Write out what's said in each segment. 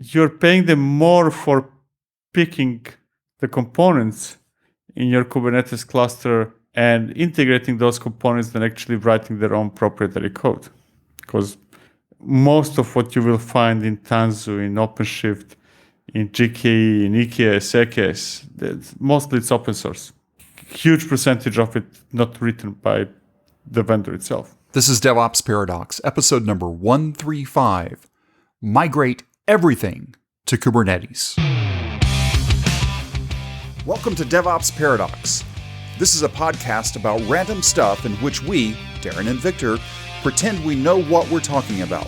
you're paying them more for picking the components in your Kubernetes cluster and integrating those components than actually writing their own proprietary code. Because most of what you will find in Tanzu, in OpenShift, in GKE, in EKS, EKS, mostly it's open source. Huge percentage of it not written by the vendor itself. This is DevOps Paradox, episode number 135. Migrate everything to Kubernetes. Welcome to DevOps Paradox. This is a podcast about random stuff in which we, Darren and Victor, pretend we know what we're talking about.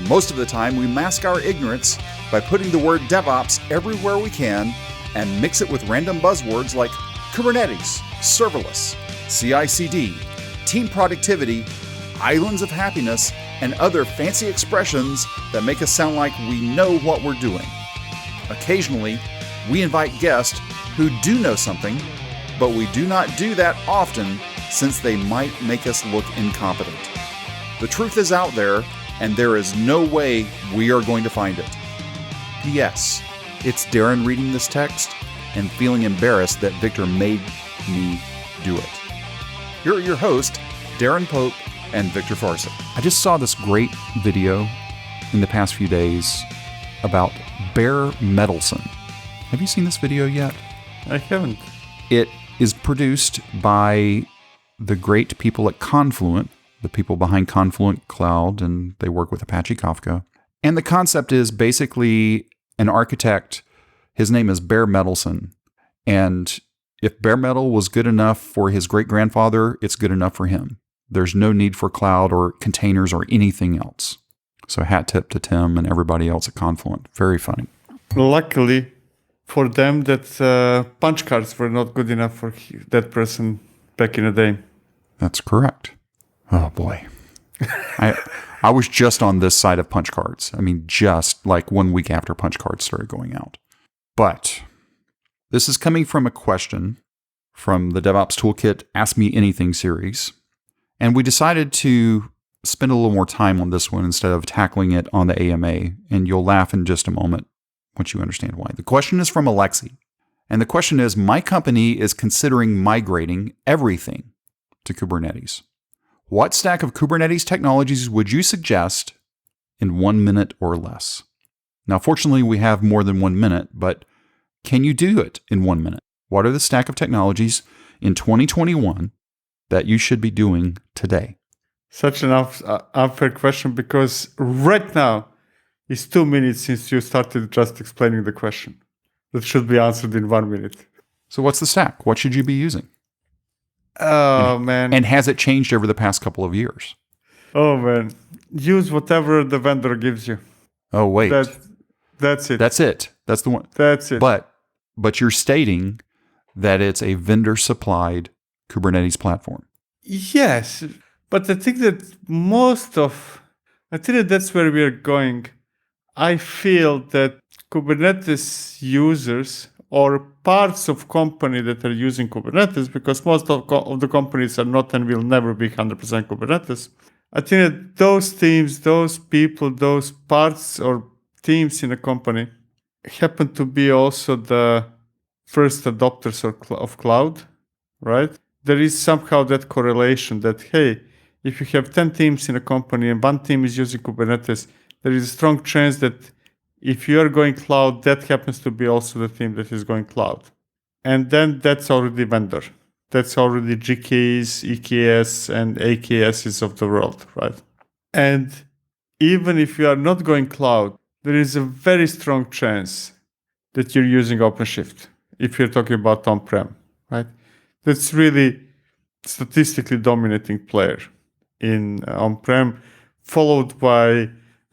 Most of the time, we mask our ignorance by putting the word DevOps everywhere we can and mix it with random buzzwords like Kubernetes, serverless, CI/CD, team productivity, islands of happiness, and other fancy expressions that make us sound like we know what we're doing. Occasionally, we invite guests who do know something, but we do not do that often since they might make us look incompetent. The truth is out there, and there is no way we are going to find it. P.S. It's Darren reading this text and feeling embarrassed that Victor made me do it. Here are your hosts, Darren Pope and Victor Farson. I just saw this great video in the past few days about bare Metalsson. Have you seen this video yet? I haven't. It is produced by the great people at Confluent, the people behind Confluent Cloud, and they work with Apache Kafka. And the concept is basically an architect. His name is Bare Metalsson. And if bare metal was good enough for his great-grandfather, it's good enough for him. There's no need for cloud or containers or anything else. So hat tip to Tim and everybody else at Confluent. Very funny. Luckily for them, that punch cards were not good enough for that person back in the day. That's correct. Oh, boy. I was just on this side of punch cards. I mean, just like 1 week after punch cards started going out. But this is coming from a question from the DevOps Toolkit Ask Me Anything series. And we decided to spend a little more time on this one instead of tackling it on the AMA. And you'll laugh in just a moment once you understand why. The question is from Alexey. And the question is, my company is considering migrating everything to Kubernetes. What stack of Kubernetes technologies would you suggest in 1 minute or less? Now, fortunately, we have more than 1 minute, but can you do it in 1 minute? What are the stack of technologies in 2021 that you should be doing today? Such an unfair question, because right now it's 2 minutes since you started just explaining the question. That should be answered in 1 minute. So what's the stack? What should you be using? Oh, man. And has it changed over the past couple of years? Oh, man. Use whatever the vendor gives you. Oh, wait. That's it. That's it. That's the one. That's it. But you're stating that it's a vendor-supplied Kubernetes platform. Yes, but I think that that's where we are going. I feel that Kubernetes users or parts of company that are using Kubernetes, because most of the companies are not and will never be 100% Kubernetes. I think that those teams, those people, those parts or teams in a company happen to be also the first adopters of cloud, right? There is somehow that correlation that, hey, if you have 10 teams in a company and one team is using Kubernetes, there is a strong chance that if you are going cloud, that happens to be also the team that is going cloud. And then that's already vendor. That's already GKEs, EKS, and AKSs of the world, right? And even if you are not going cloud, there is a very strong chance that you're using OpenShift, if you're talking about on-prem, right? That's really statistically dominating player in on-prem, followed by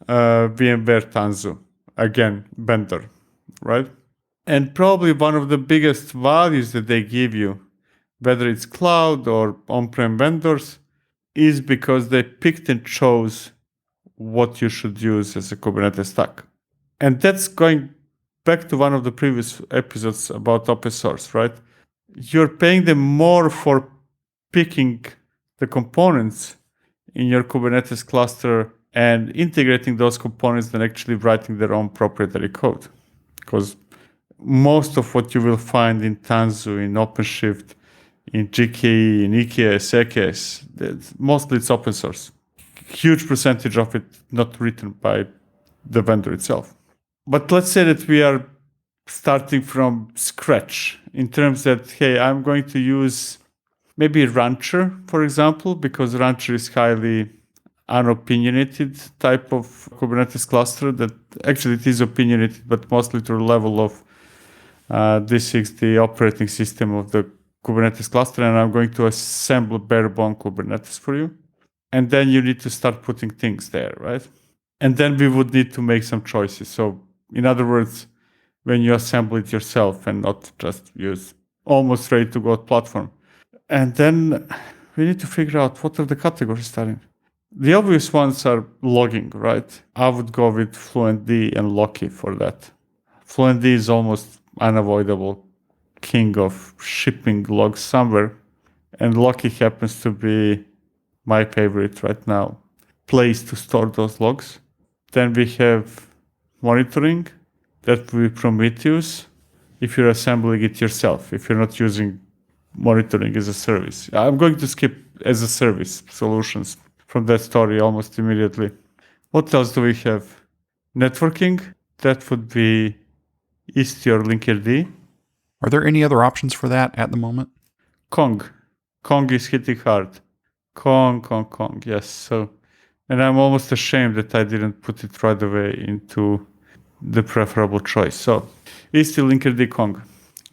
VMware Tanzu, again, vendor, right? And probably one of the biggest values that they give you, whether it's cloud or on-prem vendors, is because they picked and chose what you should use as a Kubernetes stack. And that's going back to one of the previous episodes about open source, right? You're paying them more for picking the components in your Kubernetes cluster and integrating those components than actually writing their own proprietary code. Because most of what you will find in Tanzu, in OpenShift, in GKE, in EKS, EKS, mostly it's open source. Huge percentage of it not written by the vendor itself. But let's say that we are starting from scratch in terms that, hey, I'm going to use maybe Rancher, for example, because Rancher is highly unopinionated type of Kubernetes cluster that actually it is opinionated, but mostly to the level of this is the operating system of the Kubernetes cluster, and I'm going to assemble bare bone Kubernetes for you. And then you need to start putting things there, right? And then we would need to make some choices. So in other words, when you assemble it yourself and not just use almost ready-to-go platform. And then we need to figure out what are the categories starting. The obvious ones are logging, right? I would go with FluentD and Loki for that. FluentD is almost unavoidable king of shipping logs somewhere. And Loki happens to be my favorite right now place to store those logs. Then we have monitoring. That will be Prometheus if you're assembling it yourself, if you're not using monitoring as a service. I'm going to skip as a service solutions from that story almost immediately. What else do we have? Networking. That would be Istio or Linkerd. Are there any other options for that at the moment? Kong. Kong is hitting hard. Kong, yes. So, and I'm almost ashamed that I didn't put it right away into the preferable choice. So, Istio, Linkerd, Kong.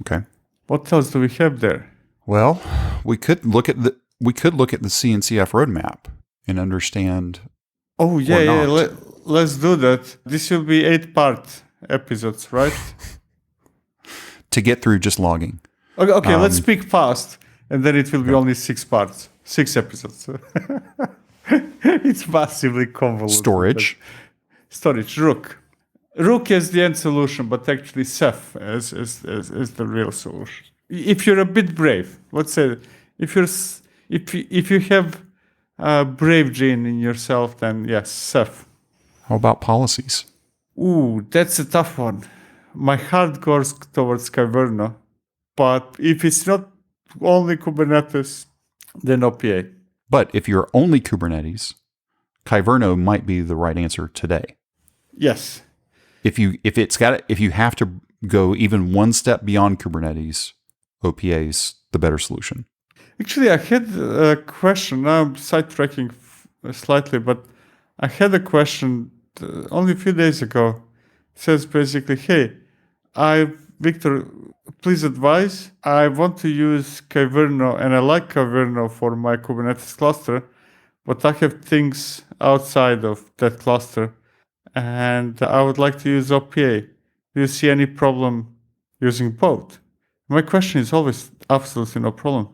Okay. What else do we have there? Well, we could look at the CNCF roadmap and understand. Oh yeah. Let's do that. This will be 8-part episodes, right? To get through just logging. Okay. Let's speak fast, and then it will be only 6 parts, 6 episodes. It's massively convoluted. Storage, Rook. Rook is the end solution, but actually Ceph is the real solution. If you're a bit brave, let's say, if you have a brave gene in yourself, then yes, Ceph. How about policies? Ooh, that's a tough one. My heart goes towards Kyverno, but if it's not only Kubernetes, then OPA. But if you're only Kubernetes, Kyverno might be the right answer today. Yes. If you have to go even one step beyond Kubernetes, OPA is the better solution. Actually, I had a question. Now I'm sidetracking slightly, but I had a question only a few days ago. It says basically, hey, Victor, please advise. I want to use Kyverno, and I like Kyverno for my Kubernetes cluster, but I have things outside of that cluster, and I would like to use OPA. Do you see any problem using both? My question is always absolutely no problem.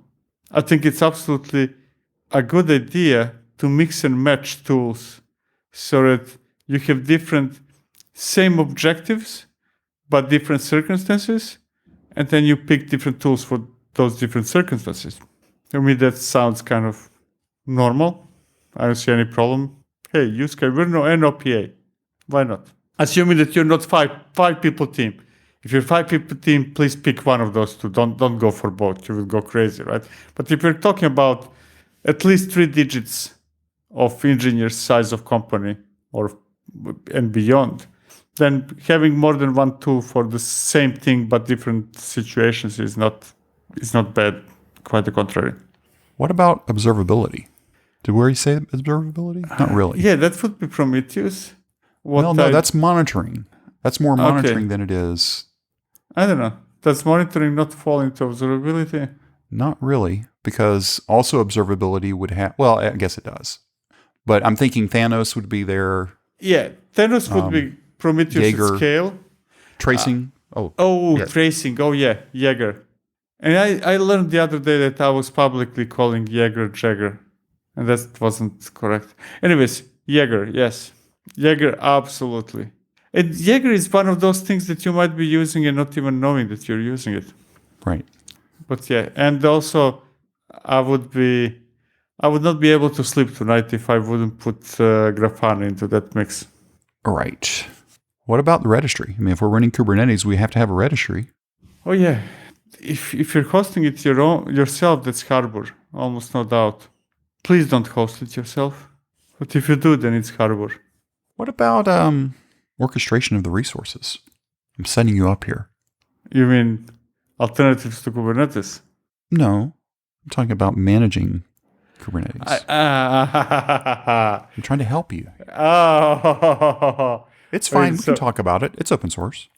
I think it's absolutely a good idea to mix and match tools so that you have different, same objectives, but different circumstances, and then you pick different tools for those different circumstances. To me, that sounds kind of normal. I don't see any problem. Hey, use Kyverno and OPA. Why not? Assuming that you're not five people team. If you're 5 people team, please pick one of those two. Don't go for both. You will go crazy, right? But if you're talking about at least 3 digits of engineers size of company and beyond, then having more than one tool for the same thing but different situations is not bad. Quite the contrary. What about observability? Did we already say observability? Not really. Yeah, that would be Prometheus. No, that's monitoring. That's more monitoring than it is. I don't know. Does monitoring not fall into observability? Not really, because also observability would have... Well, I guess it does. But I'm thinking Thanos would be there. Yeah, Thanos would be Prometheus Jaeger, at scale. Tracing. Tracing. Oh, yeah, Jaeger. And I learned the other day that I was publicly calling Jaeger Jagger. And that wasn't correct. Anyways, Jaeger, yes. Jaeger, absolutely. And Jaeger is one of those things that you might be using and not even knowing that you're using it. Right. But yeah, and also I would be I would not be able to sleep tonight if I wouldn't put Grafana into that mix. All right. What about the registry? I mean, if we're running Kubernetes, we have to have a registry. Oh yeah, if you're hosting it yourself, that's Harbor, almost no doubt. Please don't host it yourself. But if you do, then it's Harbor. What about orchestration of the resources? I'm setting you up here. You mean alternatives to Kubernetes? No, I'm talking about managing Kubernetes. I'm trying to help you. Oh, It's fine. We can talk about it. It's open source.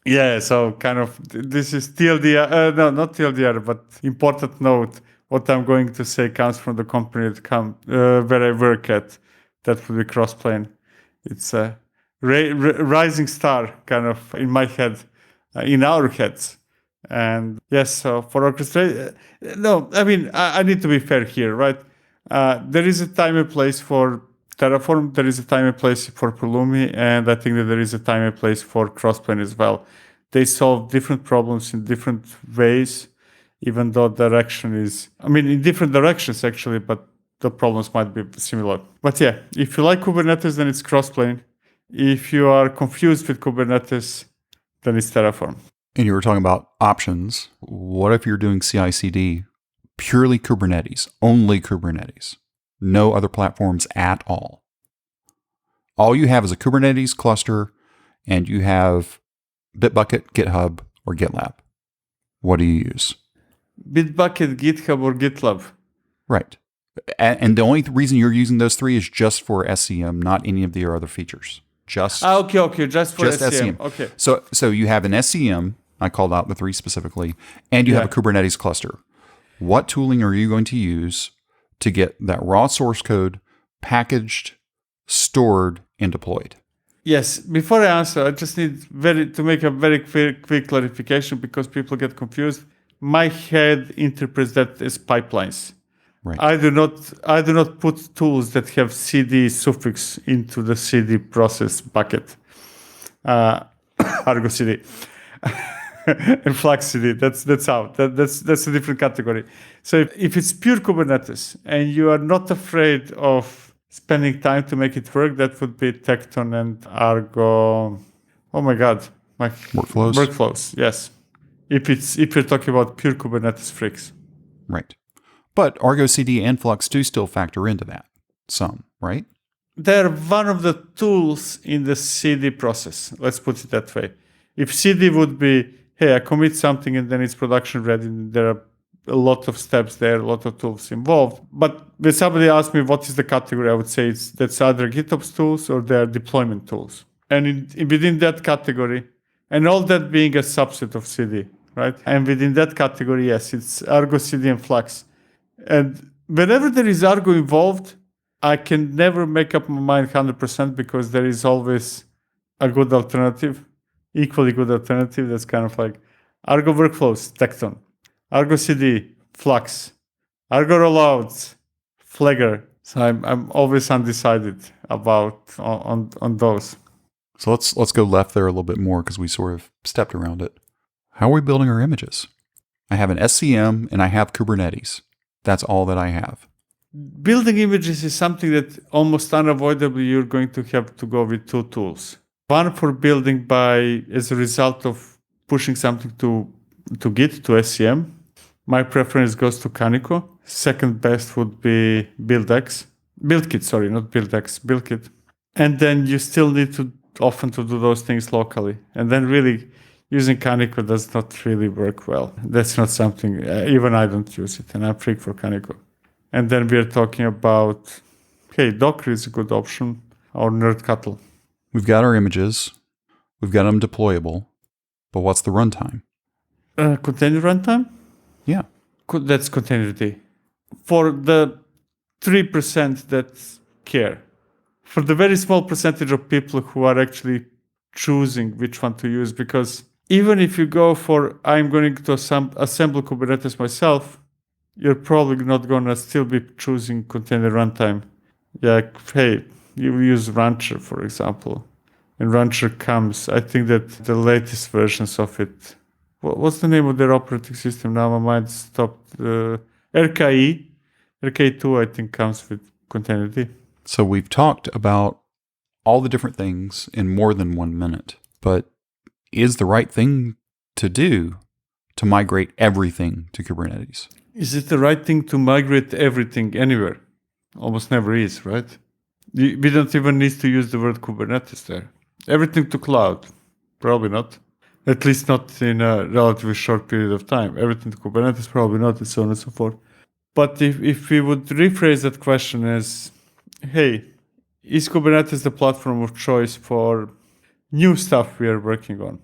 Yeah, so kind of this is TLDR. No, not TLDR, but important note. What I'm going to say comes from the company where I work at. That would be Crossplane. It's a rising star kind of in my head, in our heads. And yes, so for orchestration, no, I mean, I need to be fair here, right? There is a time and place for Terraform, there is a time and place for Pulumi, and I think that there is a time and place for Crossplane as well. They solve different problems in different ways, even though direction is, in different directions actually, but the problems might be similar. But yeah, if you like Kubernetes, then it's Crossplane. If you are confused with Kubernetes, then it's Terraform. And you were talking about options. What if you're doing CI/CD purely Kubernetes, only Kubernetes, no other platforms at all? All you have is a Kubernetes cluster, and you have Bitbucket, GitHub, or GitLab. What do you use? Bitbucket, GitHub, or GitLab. Right. And the only reason you're using those three is just for SCM, not any of the other features. Okay, just for SCM. Okay. So you have an SCM, I called out the three specifically, and you have a Kubernetes cluster. What tooling are you going to use to get that raw source code packaged, stored, and deployed? Yes. Before I answer, I just need to make a very quick clarification because people get confused. My head interprets that as pipelines. Right. I do not put tools that have CD suffix into the CD process bucket. Argo CD and Flux CD. That's out. That's a different category. So if it's pure Kubernetes and you are not afraid of spending time to make it work, that would be Tekton and Argo. Oh my God, my workflows. Yes. If you're talking about pure Kubernetes freaks. Right. But Argo CD and Flux do still factor into that some, right? They're one of the tools in the CD process. Let's put it that way. If CD would be, hey, I commit something and then it's production ready, there are a lot of steps there, a lot of tools involved. But when somebody asks me what is the category, I would say that's either GitOps tools or they're deployment tools. And within that category, and all that being a subset of CD, right? And within that category, yes, it's Argo CD and Flux. And whenever there is Argo involved, I can never make up my mind 100% because there is always a good alternative, equally good alternative. That's kind of like Argo workflows, Tekton, Argo CD, Flux, Argo rollouts, Flagger. So I'm always undecided about on those. So let's go left there a little bit more because we sort of stepped around it. How are we building our images? I have an SCM and I have Kubernetes. That's all that I have. Building images is something that almost unavoidably you're going to have to go with two tools. One for building as a result of pushing something to Git, to SCM. My preference goes to Canico. Second best would be BuildKit. And then you still need to often to do those things locally. And then really using Canico does not really work well. That's not something, even I don't use it, and I'm freak for Canico. And then we're talking about, hey, Docker is a good option, or Nerdcuttle. We've got our images. We've got them deployable. But what's the runtime? Container runtime? Yeah. That's Containerd. For the 3% that care, for the very small percentage of people who are actually choosing which one to use, because even if you go for, I'm going to assemble Kubernetes myself, you're probably not going to still be choosing container runtime. Yeah, hey, you use Rancher, for example. And Rancher comes, I think that the latest versions of it, what's the name of their operating system? Now my mind stopped. RKE RK2, I think, comes with Containerd. So we've talked about all the different things in more than 1 minute, but is the right thing to do to migrate everything to Kubernetes? Is it the right thing to migrate everything anywhere? Almost never is, right? We don't even need to use the word Kubernetes there. Everything to cloud? Probably not. At least not in a relatively short period of time. Everything to Kubernetes? Probably not, and so on and so forth. But if we would rephrase that question as, hey, is Kubernetes the platform of choice for new stuff we are working on?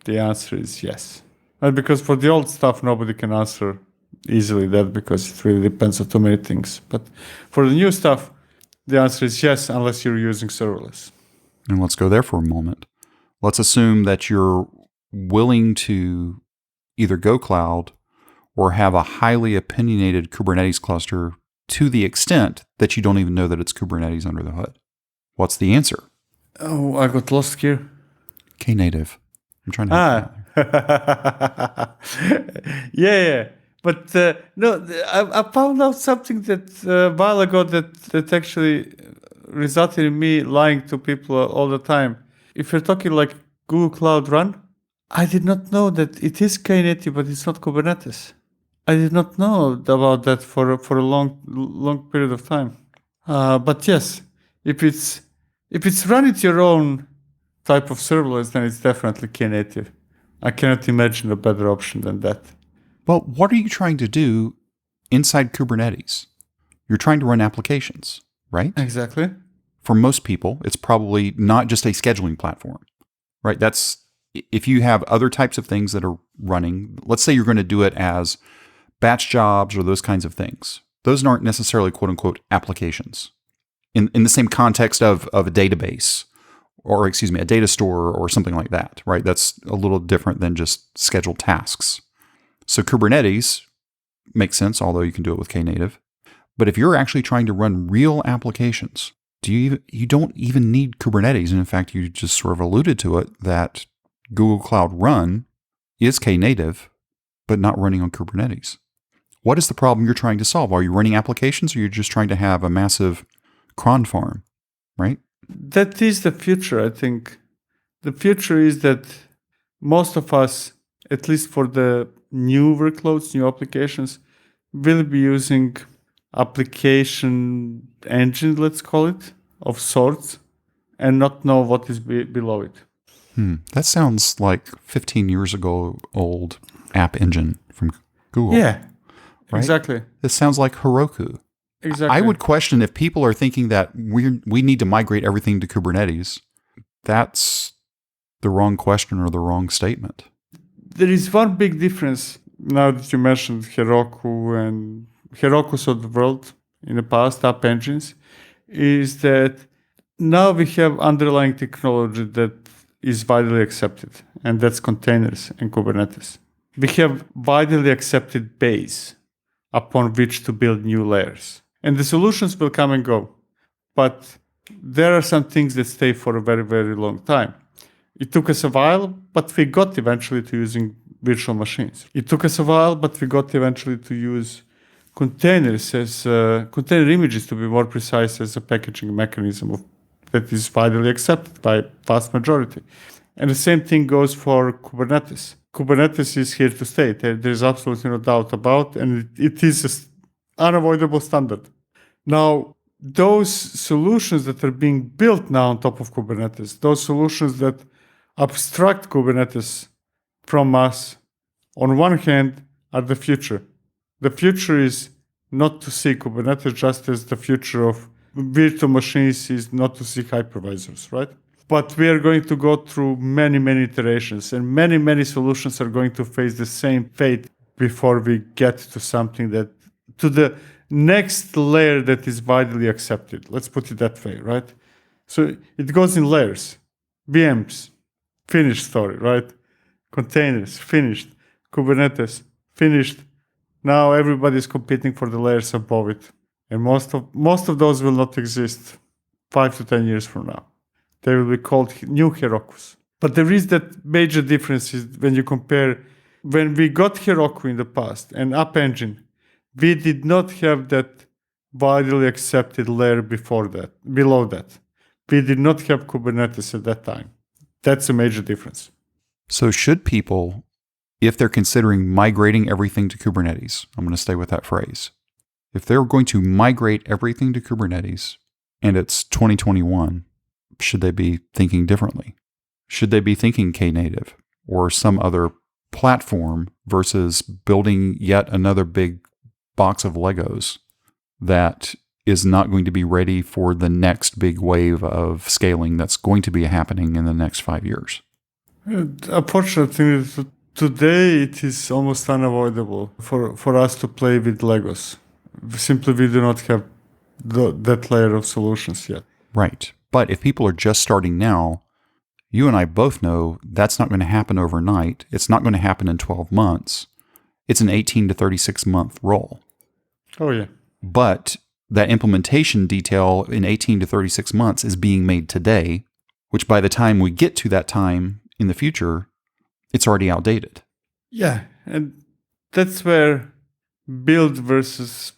The answer is yes. And because for the old stuff, nobody can answer easily that because it really depends on too many things. But for the new stuff, the answer is yes, unless you're using serverless. And let's go there for a moment. Let's assume that you're willing to either go cloud or have a highly opinionated Kubernetes cluster to the extent that you don't even know that it's Kubernetes under the hood. What's the answer? Oh, I got lost here. Knative. I'm trying to yeah. But no, I found out something that a while ago that actually resulted in me lying to people all the time. If you're talking like Google Cloud Run, I did not know that it is Knative, but it's not Kubernetes. I did not know about that for a long period of time. But yes, if it's running your own type of serverless, then it's definitely Knative. I cannot imagine a better option than that. Well, what are you trying to do inside Kubernetes? You're trying to run applications, right? Exactly. For most people, it's probably not just a scheduling platform, right? That's if you have other types of things that are running, let's say you're going to do it as batch jobs or those kinds of things. Those aren't necessarily quote unquote applications in the same context of a database or a data store or something like that, right? That's a little different than just scheduled tasks. So Kubernetes makes sense, although you can do it with Knative. But if you're actually trying to run real applications, you don't even need Kubernetes. And in fact, you just sort of alluded to it that Google Cloud Run is Knative, but not running on Kubernetes. What is the problem you're trying to solve? Are you running applications or you're just trying to have a massive cron farm, right? That is the future, I think. The future is that most of us, at least for the new workloads, new applications, will be using application engine, let's call it, of sorts, and not know what is below it. That sounds like 15 years ago old app engine from Google. Yeah, right? Exactly. This sounds like Heroku. Exactly. I would question if people are thinking that we need to migrate everything to Kubernetes. That's the wrong question or the wrong statement. There is one big difference now that you mentioned Heroku and Heroku's of the world in the past, app engines, is that now we have underlying technology that is widely accepted, and that's containers and Kubernetes. We have widely accepted base upon which to build new layers. And the solutions will come and go. But there are some things that stay for a very, very long time. It took us a while, but we got eventually to using virtual machines. It took us a while, but we got eventually to use containers as container images, to be more precise, as a packaging mechanism that is widely accepted by vast majority. And the same thing goes for Kubernetes. Kubernetes is here to stay. There's absolutely no doubt about, and it is an unavoidable standard. Now, those solutions that are being built now on top of Kubernetes, those solutions that abstract Kubernetes from us, on one hand, are the future. The future is not to see Kubernetes, just as the future of virtual machines is not to see hypervisors, right? But we are going to go through many, many iterations, and many, many solutions are going to face the same fate before we get to something that, to the next layer that is widely accepted. Let's put it that way, right? So it goes in layers. VMs, finished story, right? Containers, finished. Kubernetes, finished. Now everybody is competing for the layers above it. And most of those will not exist 5 to 10 years from now. They will be called new Herokus. But there is that major difference is when you compare, when we got Heroku in the past and App Engine, we did not have that widely accepted layer below that. We did not have Kubernetes at that time. That's a major difference. So should people, if they're considering migrating everything to Kubernetes, I'm going to stay with that phrase. If they're going to migrate everything to Kubernetes and it's 2021, should they be thinking differently? Should they be thinking Knative or some other platform versus building yet another big box of Legos that is not going to be ready for the next big wave of scaling that's going to be happening in the next 5 years? Unfortunately, today it is almost unavoidable for us to play with Legos. Simply, we do not have that layer of solutions yet. Right. But if people are just starting now, you and I both know that's not going to happen overnight. It's not going to happen in 12 months. It's an 18 to 36 month roll. Oh, yeah. But that implementation detail in 18 to 36 months is being made today, which by the time we get to that time in the future, it's already outdated. Yeah, and that's where build versus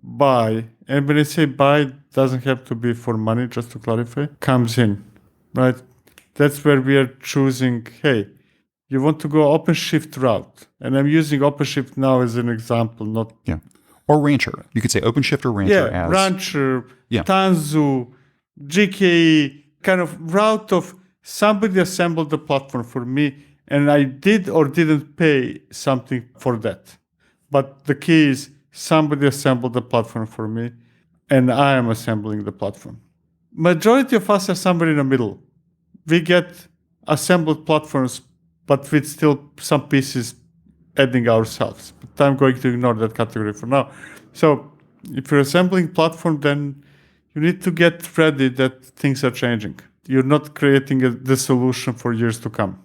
buy, and when I say buy, it doesn't have to be for money, just to clarify, comes in, right? That's where we are choosing, hey, you want to go OpenShift route. And I'm using OpenShift now as an example, not... Yeah. Or Rancher. You could say OpenShift or Rancher as... Rancher, Tanzu, GKE, kind of route of somebody assembled the platform for me, and I did or didn't pay something for that. But the key is somebody assembled the platform for me, and I am assembling the platform. Majority of us are somewhere in the middle. We get assembled platforms, but with still some pieces adding ourselves. But I'm going to ignore that category for now. So if you're assembling platform, then you need to get ready that things are changing. You're not creating the solution for years to come.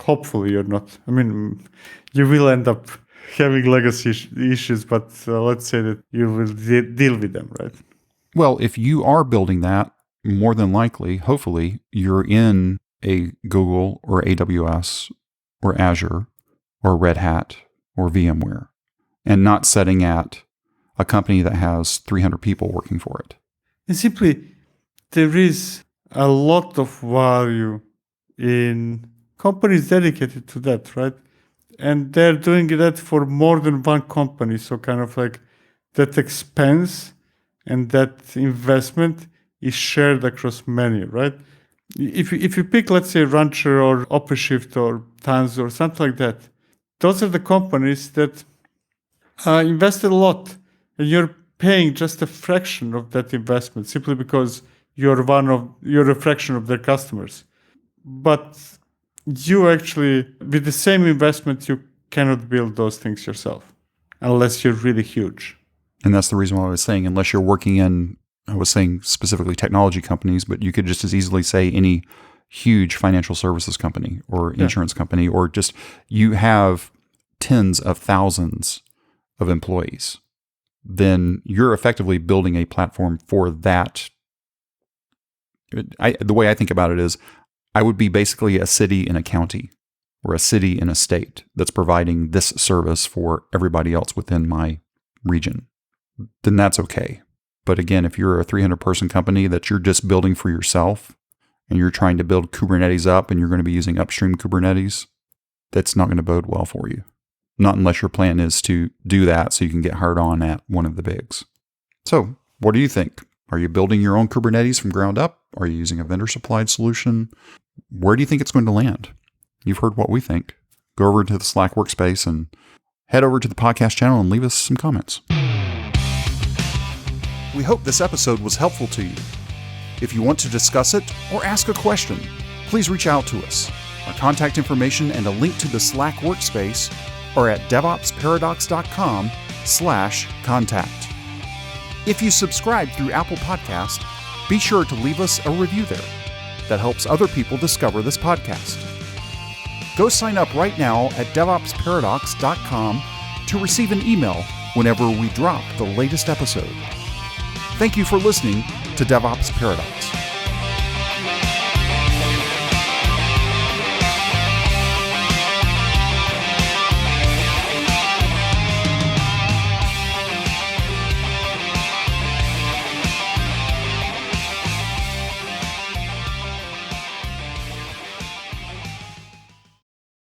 Hopefully you're not. I mean, you will end up having legacy issues, but let's say that you will deal with them, right? Well, if you are building that, more than likely, hopefully, you're in a Google or AWS or Azure or Red Hat or VMware, and not setting at a company that has 300 people working for it. And simply, there is a lot of value in companies dedicated to that, right? And they're doing that for more than one company. So kind of like that expense and that investment is shared across many, right? If you pick, let's say, Rancher or OpenShift or Tanzu or something like that, those are the companies that invested a lot, and you're paying just a fraction of that investment simply because you're a fraction of their customers. But you actually, with the same investment, you cannot build those things yourself unless you're really huge. And that's the reason why I was saying, unless you're working in, I was saying specifically technology companies, but you could just as easily say any huge financial services company or insurance company, or just you have tens of thousands of employees, then you're effectively building a platform for that. The way I think about it is, I would be basically a city in a county or a city in a state that's providing this service for everybody else within my region. Then that's okay. But again, if you're a 300-person company that you're just building for yourself and you're trying to build Kubernetes up and you're going to be using upstream Kubernetes, that's not going to bode well for you. Not unless your plan is to do that so you can get hired on at one of the bigs. So what do you think? Are you building your own Kubernetes from ground up? Are you using a vendor-supplied solution? Where do you think it's going to land? You've heard what we think. Go over to the Slack workspace and head over to the podcast channel and leave us some comments. We hope this episode was helpful to you. If you want to discuss it or ask a question, please reach out to us. Our contact information and a link to the Slack workspace are at devopsparadox.com/contact. If you subscribe through Apple Podcast, be sure to leave us a review there. That helps other people discover this podcast. Go sign up right now at devopsparadox.com to receive an email whenever we drop the latest episode. Thank you for listening to DevOps Paradox.